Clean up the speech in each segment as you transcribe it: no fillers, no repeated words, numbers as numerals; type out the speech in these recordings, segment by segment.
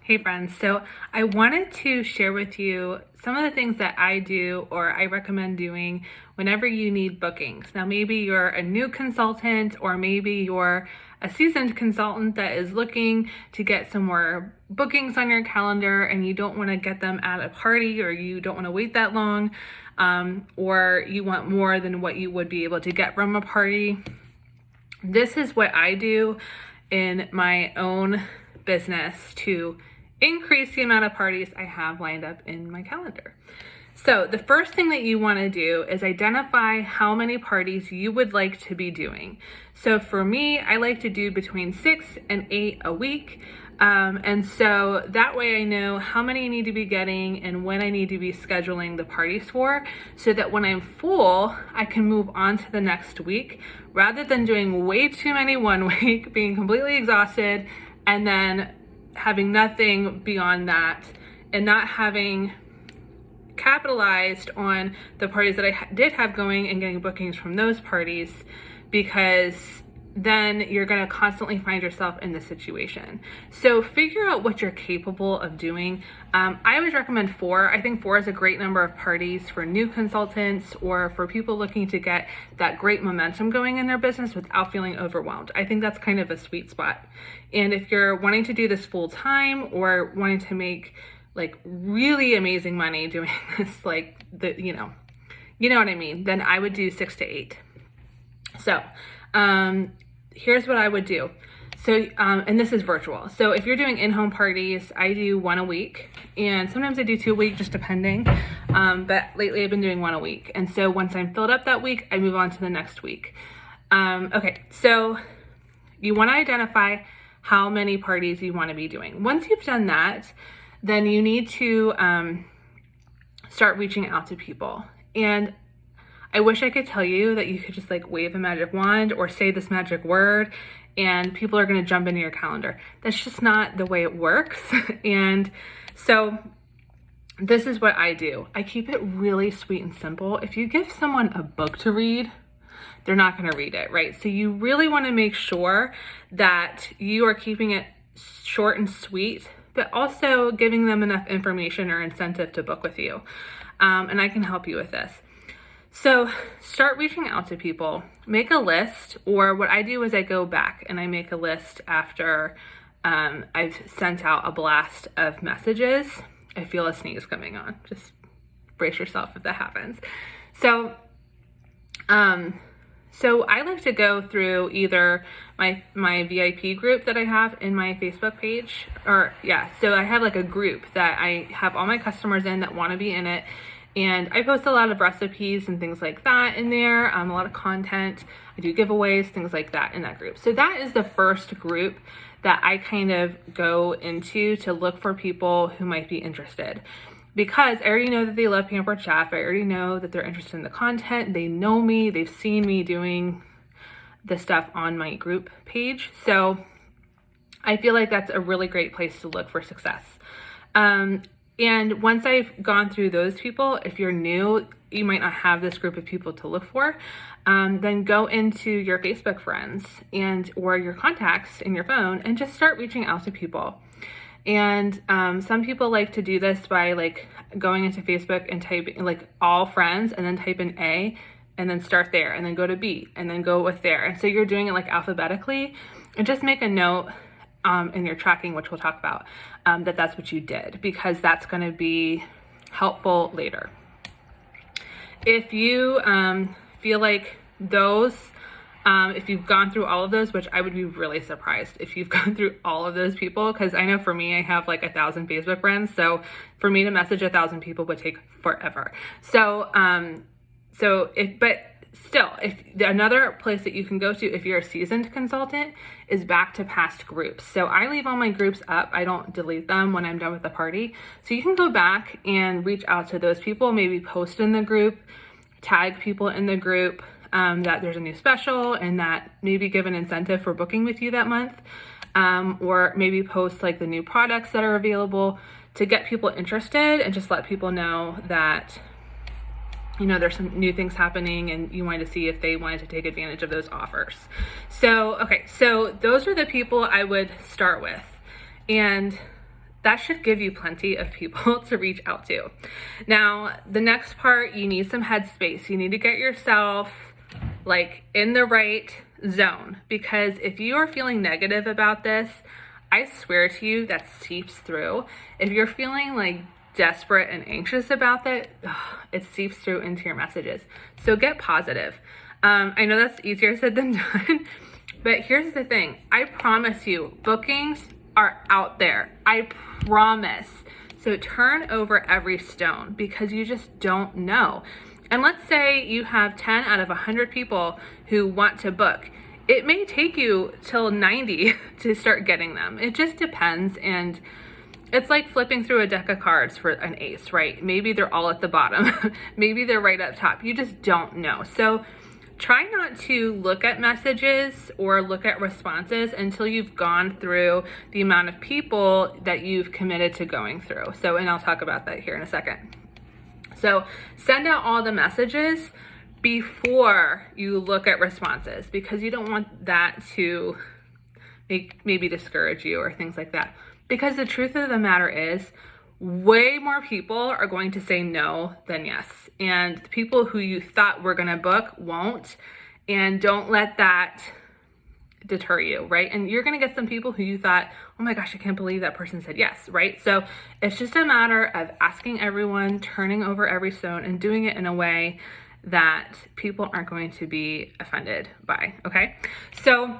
Hey friends, so I wanted to share with you some of the things that I do or I recommend doing whenever you need bookings. Now maybe you're a new consultant or maybe you're a seasoned consultant that is looking to get some more bookings on your calendar and you don't want to get them at a party or you don't want to wait that long, or you want more than what you would be able to get from a party. This is what I do in my own business to increase the amount of parties I have lined up in my calendar. So the first thing that you want to do is identify how many parties you would like to be doing. So for me, I like to do between 6 and 8 a week. And so that way I know how many I need to be getting and when I need to be scheduling the parties for, so that when I'm full, I can move on to the next week rather than doing way too many one week, being completely exhausted, and then having nothing beyond that and not having capitalized on the parties that I did have going and getting bookings from those parties, because then you're going to constantly find yourself in this situation. So figure out what you're capable of doing. I always recommend 4. I think 4 is a great number of parties for new consultants or for people looking to get that great momentum going in their business without feeling overwhelmed. I think that's kind of a sweet spot. And if you're wanting to do this full time or wanting to make like really amazing money doing this, like you know what I mean, then I would do 6 to 8. So, here's what I would do. So, and this is virtual. So if you're doing in-home parties, I do 1 a week, and sometimes I do 2 a week, just depending. But lately I've been doing 1 a week. And so once I'm filled up that week, I move on to the next week. Okay, so you want to identify how many parties you want to be doing. Once you've done that, then you need to start reaching out to people. And I wish I could tell you that you could just like wave a magic wand or say this magic word and people are going to jump into your calendar. That's just not the way it works. And so this is what I do. I keep it really sweet and simple. If you give someone a book to read, they're not going to read it, right? So you really want to make sure that you are keeping it short and sweet, but also giving them enough information or incentive to book with you. And I can help you with this. So start reaching out to people, make a list, or what I do is I go back and I make a list after I've sent out a blast of messages. I feel a sneeze coming on. Just brace yourself if that happens. So I like to go through either my VIP group that I have in my Facebook page, so I have like a group that I have all my customers in that want to be in it. And I post a lot of recipes and things like that in there, a lot of content. I do giveaways, things like that in that group. So that is the first group that I kind of go into to look for people who might be interested. Because I already know that they love Pampered Chef. I already know that they're interested in the content. They know me. They've seen me doing the stuff on my group page. So I feel like that's a really great place to look for success. And once I've gone through those people, if you're new, you might not have this group of people to look for, then go into your Facebook friends or your contacts in your phone and just start reaching out to people. And some people like to do this by like going into Facebook and typing like all friends and then type in A and then start there and then go to B and then go with there. And so you're doing it like alphabetically, and just make a note in your tracking, which we'll talk about, that's what you did, because that's going to be helpful later. If you feel like those, if you've gone through all of those, which I would be really surprised if you've gone through all of those people, because I know for me, I have like 1,000 Facebook friends. So for me to message 1,000 people would take forever. If another place that you can go to if you're a seasoned consultant is back to past groups. So I leave all my groups up. I don't delete them when I'm done with the party. So you can go back and reach out to those people, maybe post in the group, tag people in the group that there's a new special, and that maybe give an incentive for booking with you that month, or maybe post like the new products that are available to get people interested and just let people know that there's some new things happening and you wanted to see if they wanted to take advantage of those offers. So those are the people I would start with. And that should give you plenty of people to reach out to. Now, the next part, you need some headspace. You need to get yourself like in the right zone, because if you are feeling negative about this, I swear to you that seeps through. If you're feeling like desperate and anxious about that, it seeps through into your messages. So get positive. I know that's easier said than done, but here's the thing. I promise you, bookings are out there. I promise. So turn over every stone, because you just don't know. And let's say you have 10 out of 100 people who want to book. It may take you till 90 to start getting them. It just depends. And it's like flipping through a deck of cards for an ace, right? Maybe they're all at the bottom. Maybe they're right up top. You just don't know. So try not to look at messages or look at responses until you've gone through the amount of people that you've committed to going through. So, and I'll talk about that here in a second. So send out all the messages before you look at responses, because you don't want that to maybe discourage you or things like that. Because the truth of the matter is, way more people are going to say no than yes. And the people who you thought were gonna book won't. And don't let that deter you, right? And you're gonna get some people who you thought, oh my gosh, I can't believe that person said yes, right? So it's just a matter of asking everyone, turning over every stone, and doing it in a way that people aren't going to be offended by, okay? So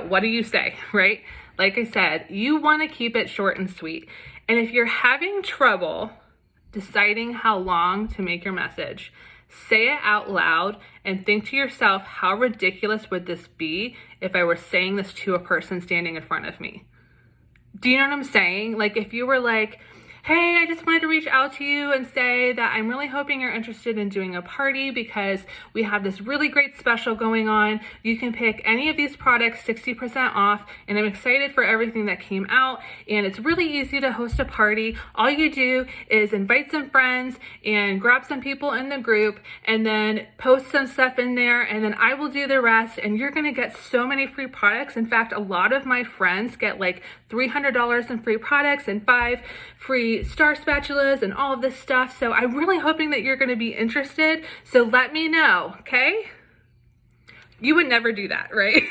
what do you say, right? Like I said, you want to keep it short and sweet. And if you're having trouble deciding how long to make your message, say it out loud and think to yourself, how ridiculous would this be if I were saying this to a person standing in front of me? Do you know what I'm saying? Like if you were like, hey, I just wanted to reach out to you and say that I'm really hoping you're interested in doing a party because we have this really great special going on. You can pick any of these products 60% off, and I'm excited for everything that came out, and it's really easy to host a party. All you do is invite some friends and grab some people in the group and then post some stuff in there, and then I will do the rest, and you're gonna get so many free products. In fact, a lot of my friends get like $300 in free products and 5 free star spatulas and all of this stuff. So I'm really hoping that you're going to be interested. So let me know, okay? You would never do that, right?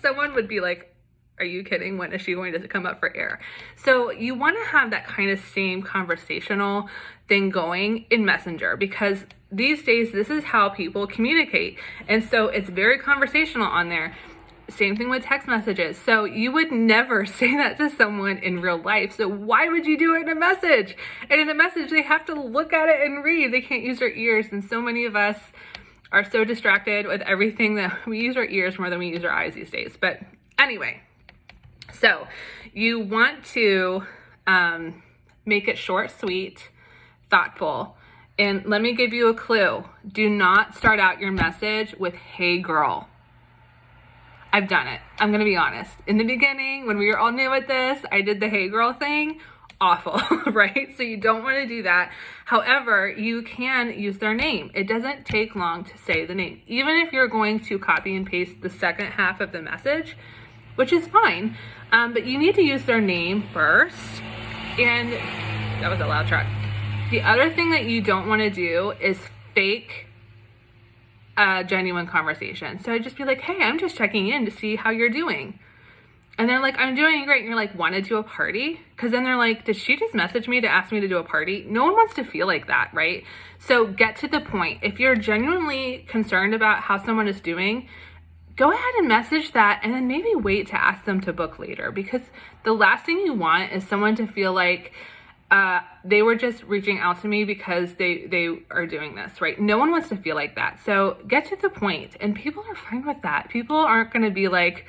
Someone would be like, are you kidding? When is she going to come up for air? So you want to have that kind of same conversational thing going in Messenger, because these days, this is how people communicate. And so it's very conversational on there. Same thing with text messages. So you would never say that to someone in real life. So why would you do it in a message? And in a message, they have to look at it and read. They can't use their ears. And so many of us are so distracted with everything that we use our ears more than we use our eyes these days. But anyway, so you want to make it short, sweet, thoughtful. And let me give you a clue. Do not start out your message with, hey girl. I've done it. I'm going to be honest. In the beginning, when we were all new at this, I did the hey girl thing. Awful, right? So you don't want to do that. However, you can use their name. It doesn't take long to say the name. Even if you're going to copy and paste the second half of the message, which is fine, but you need to use their name first. And that was a loud truck. The other thing that you don't want to do is fake a genuine conversation. So I'd just be like, hey, I'm just checking in to see how you're doing. And they're like, I'm doing great. And you're like, want to do a party? Because then they're like, did she just message me to ask me to do a party? No one wants to feel like that, right? So get to the point. If you're genuinely concerned about how someone is doing, go ahead and message that, and then maybe wait to ask them to book later, because the last thing you want is someone to feel like they were just reaching out to me because they are doing this, right? No one wants to feel like that. So get to the point, and people are fine with that. People aren't going to be like,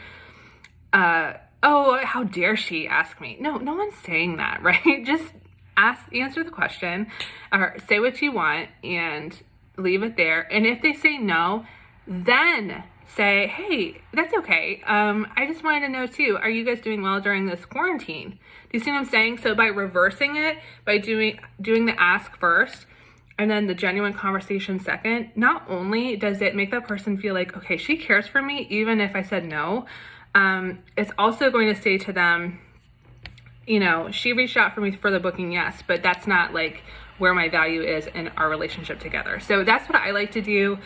oh, how dare she ask me? No one's saying that, right? Just answer the question, or say what you want and leave it there. And if they say no, then say, hey, that's okay. I just wanted to know too, are you guys doing well during this quarantine? Do you see what I'm saying? So by reversing it, by doing the ask first and then the genuine conversation second, not only does it make that person feel like, okay, she cares for me, even if I said no, it's also going to say to them, she reached out for me for the booking, yes, but that's not like where my value is in our relationship together. So that's what I like to do.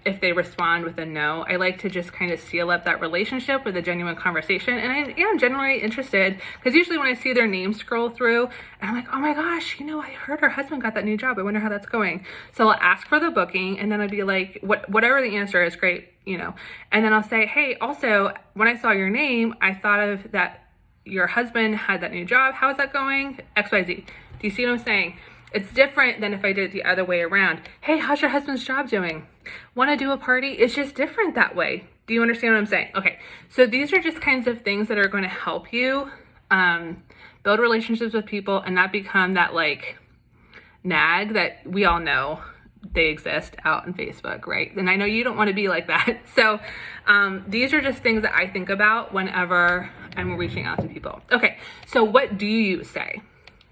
If they respond with a no, I like to just kind of seal up that relationship with a genuine conversation. And I am generally interested, because usually when I see their name scroll through and I'm like, oh my gosh, I heard her husband got that new job. I wonder how that's going. So I'll ask for the booking, and then I'd be like, whatever the answer is, great, and then I'll say, hey, also, when I saw your name, I thought of that your husband had that new job. How is that going? XYZ. Do you see what I'm saying? It's different than if I did it the other way around. Hey, how's your husband's job doing? Want to do a party? It's just different that way. Do you understand what I'm saying? Okay, so these are just kinds of things that are going to help you build relationships with people and not become that like nag that we all know they exist out on Facebook, right? And I know you don't want to be like that. So these are just things that I think about whenever I'm reaching out to people. Okay, so what do you say?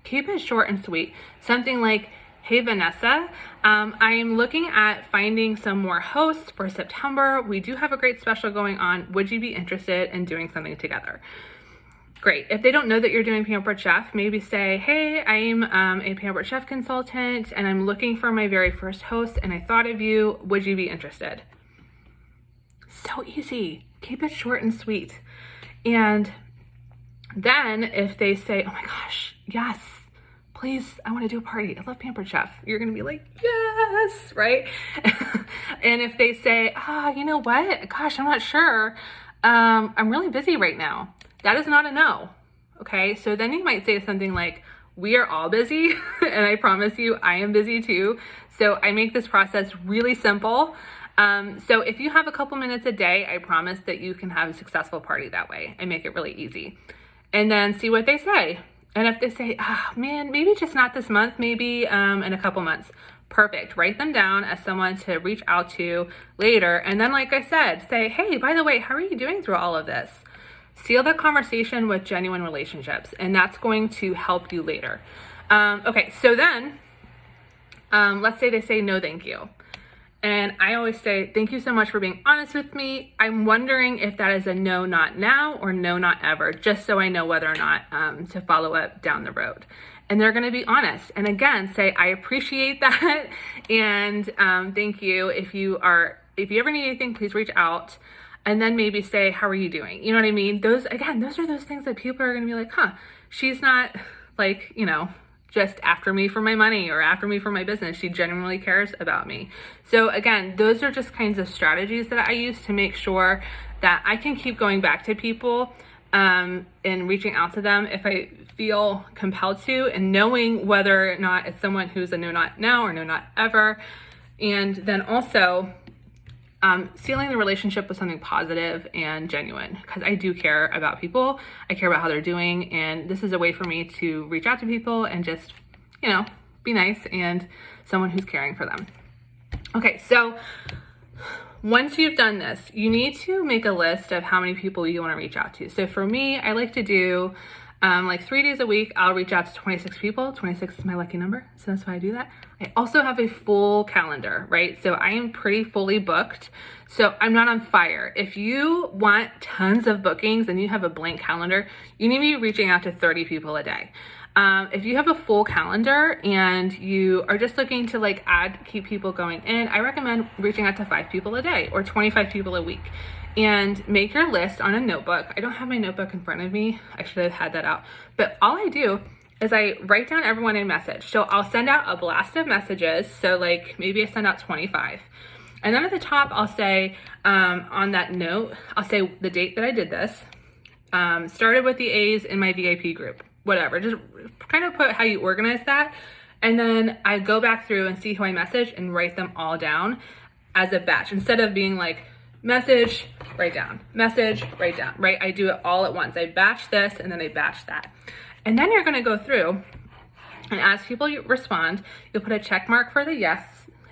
Keep it short and sweet. Something like, hey, Vanessa, I am looking at finding some more hosts for September. We do have a great special going on. Would you be interested in doing something together? Great. If they don't know that you're doing Pampered Chef, maybe say, hey, I'm a Pampered Chef consultant and I'm looking for my very first host and I thought of you. Would you be interested? So easy. Keep it short and sweet. And then if they say, oh my gosh, yes, please, I want to do a party. I love Pampered Chef. You're going to be like, yes, right? And if they say, you know what? Gosh, I'm not sure. I'm really busy right now. That is not a no. Okay. So then you might say something like, we are all busy. And I promise you, I am busy too. So I make this process really simple. So if you have a couple minutes a day, I promise that you can have a successful party that way. I make it really easy. And then see what they say. And if they say, man, maybe just not this month, maybe in a couple months. Perfect. Write them down as someone to reach out to later. And then, like I said, say, hey, by the way, how are you doing through all of this? Seal the conversation with genuine relationships, and that's going to help you later. Okay, so then let's say they say no, thank you. And I always say, thank you so much for being honest with me. I'm wondering if that is a no, not now, or no, not ever, just so I know whether or not to follow up down the road. And they're going to be honest. And again, say, I appreciate that. And thank you. If you ever need anything, please reach out. And then maybe say, how are you doing? You know what I mean? Those are those things that people are going to be like, she's not like, just after me for my money or after me for my business. She genuinely cares about me. So again, those are just kinds of strategies that I use to make sure that I can keep going back to people and reaching out to them if I feel compelled to, and knowing whether or not it's someone who's a no, not now or no, not ever. And then also sealing the relationship with something positive and genuine, because I do care about people. I care about how they're doing. And this is a way for me to reach out to people and just, be nice and someone who's caring for them. Okay, so once you've done this, you need to make a list of how many people you want to reach out to. So for me, I like to do like 3 days a week, I'll reach out to 26 people. 26 is my lucky number, so that's why I do that. I also have a full calendar, right? So I am pretty fully booked. So I'm not on fire. If you want tons of bookings and you have a blank calendar, you need to be reaching out to 30 people a day. If you have a full calendar and you are just looking to keep people going in, I recommend reaching out to 5 people a day or 25 people a week. And make your list on a notebook. I don't have my notebook in front of me. I should have had that out. But all I do is I write down everyone I message. So I'll send out a blast of messages. So maybe I send out 25. And then at the top, I'll say on that note, I'll say the date that I did this. Started with the A's in my VIP group. Whatever. Just kind of put how you organize that. And then I go back through and see who I message and write them all down as a batch. Instead of being message, write down, message, write down, right? I do it all at once. I batch this and then I batch that. And then you're going to go through and as people respond, you'll put a check mark for the yes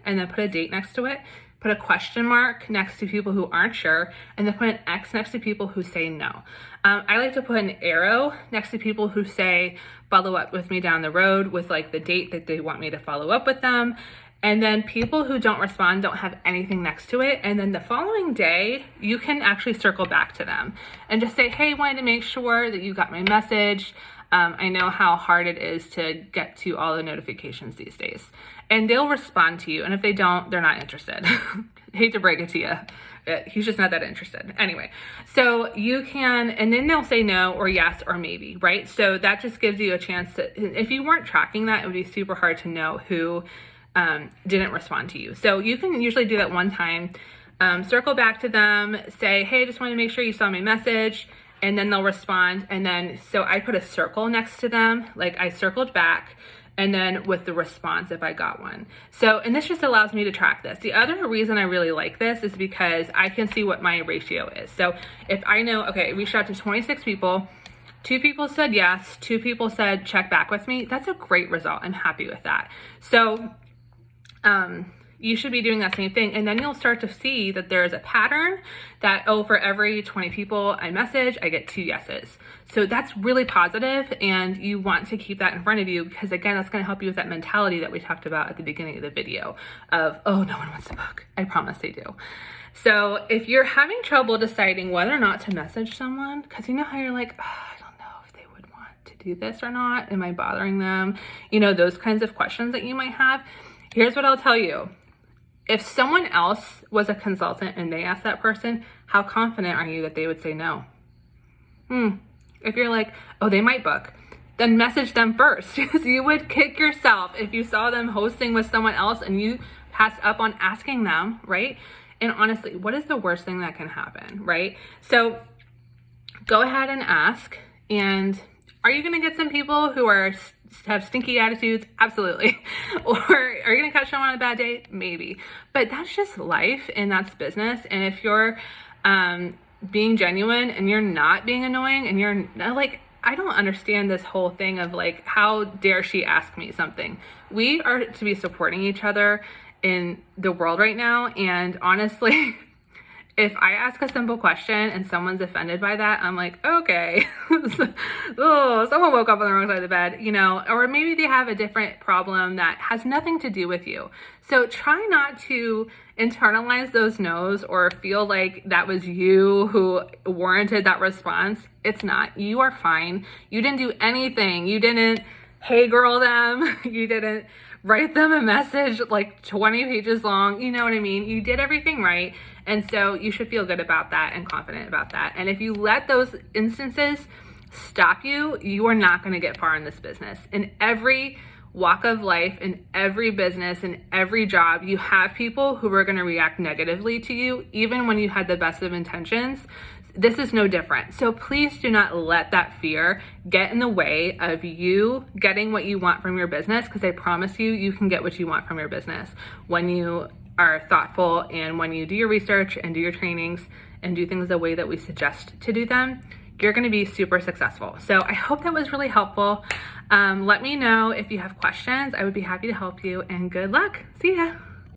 and then put a date next to it, put a question mark next to people who aren't sure, and then put an X next to people who say no. I like to put an arrow next to people who say, follow up with me down the road with the date that they want me to follow up with them. And then people who don't respond don't have anything next to it. And then the following day, you can actually circle back to them and just say, hey, wanted to make sure that you got my message. I know how hard it is to get to all the notifications these days. And they'll respond to you. And if they don't, they're not interested. Hate to break it to you. He's just not that interested. Anyway, so you can, and then they'll say no or yes or maybe, right? So that just gives you a chance to, if you weren't tracking that, it would be super hard to know who didn't respond to you. So you can usually do that one time, circle back to them, say, hey, just wanted to make sure you saw my message, and then they'll respond. And then, so I put a circle next to them, like I circled back, and then with the response if I got one. So, and this just allows me to track this. The other reason I really like this is because I can see what my ratio is. So if I know, okay, I reached out to 26 people, 2 people said yes, 2 people said check back with me, that's a great result. I'm happy with that. So you should be doing that same thing. And then you'll start to see that there's a pattern that, oh, for every 20 people I message, I get 2 yeses. So that's really positive, and you want to keep that in front of you because, again, that's going to help you with that mentality that we talked about at the beginning of the video of, oh, no one wants to book. I promise they do. So if you're having trouble deciding whether or not to message someone, because you know how you're like, oh, I don't know if they would want to do this or not. Am I bothering them? You know, those kinds of questions that you might have. Here's what I'll tell you. If someone else was a consultant and they asked that person, how confident are you that they would say no? If you're like, oh, they might book, then message them first. Because you would kick yourself if you saw them hosting with someone else and you passed up on asking them, right? And honestly, what is the worst thing that can happen, right? So go ahead and ask. And are you going to get some people who have stinky attitudes? Absolutely. Or are you going to catch them on a bad day? Maybe. But that's just life and that's business. And if you're being genuine and you're not being annoying and you're like, I don't understand this whole thing of like, how dare she ask me something? We are to be supporting each other in the world right now. And honestly, if I ask a simple question and someone's offended by that, I'm like, okay, oh, someone woke up on the wrong side of the bed, you know, or maybe they have a different problem that has nothing to do with you. So try not to internalize those no's or feel like that was you who warranted that response. It's not. You are fine. You didn't do anything. You didn't hey girl them. You didn't write them a message like 20 pages long. You know what I mean? You did everything right. And so you should feel good about that and confident about that. And if you let those instances stop you, you are not going to get far in this business. In every walk of life, in every business, in every job, you have people who are going to react negatively to you, even when you had the best of intentions. This is no different. So please do not let that fear get in the way of you getting what you want from your business, because I promise you, you can get what you want from your business when you are thoughtful and when you do your research and do your trainings and do things the way that we suggest to do them. You're going to be super successful. So I hope that was really helpful. Let me know if you have questions. I would be happy to help you, and good luck. See ya.